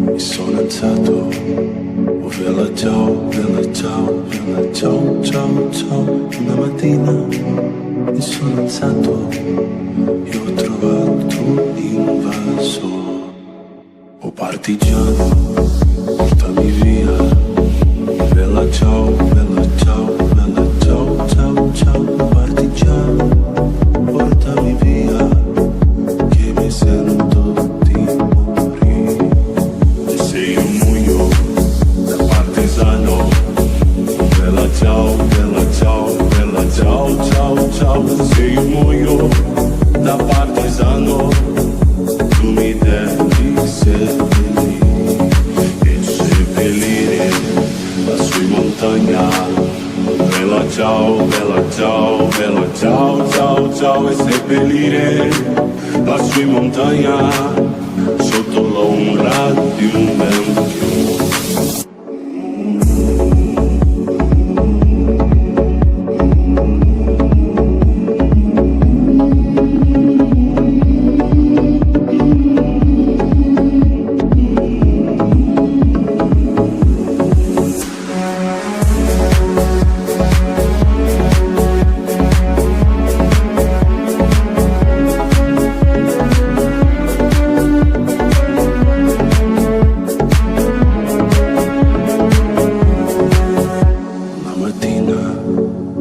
mi sono alzato, oh bella ciao, bella ciao, bella ciao, ciao, ciao. Una mattina mi sono alzato e ho trovato un invaso. Oh partigiano, portami via, bella ciao, bella ciao, bella ciao, ciao, ciao. Oh partigiano, portami via, che mi sento di morire. E se io muoio da partigiano, bella ciao, bella ciao, bella ciao, ciao, ciao. Se io muoio da partigiano, tu mi devi seppellire e seppellire lassù in montagna. Bella ciao, bella ciao, bella ciao, ciao, ciao. E seppellire lassù in montagna sotto l'ombra di un bel fiume.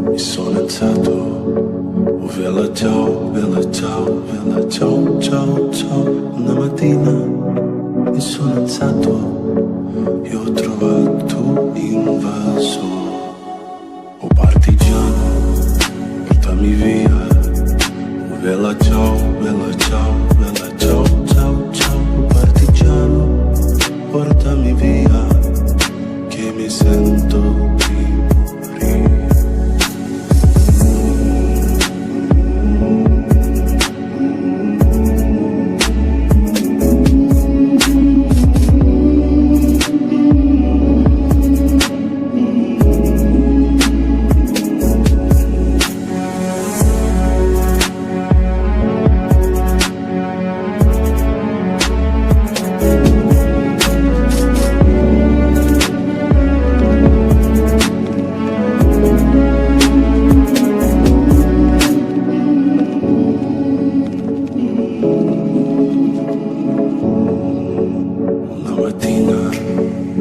Mi sono alzato, oh bella ciao, bella ciao, bella ciao, ciao, ciao. Una mattina mi sono alzato e ho trovato un invaso. Oh partigiano, portami via, oh bella ciao, bella ciao, bella ciao, ciao, ciao. Oh partigiano, portami via, che mi sento di morire.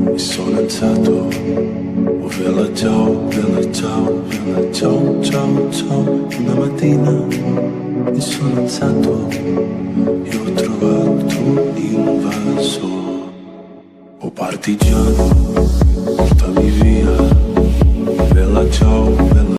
Mi sono alzato, oh bella ciao, bella ciao, bella ciao, ciao, ciao. Una mattina mi sono alzato e ho trovato un invaso. Oh partigiano, portami via.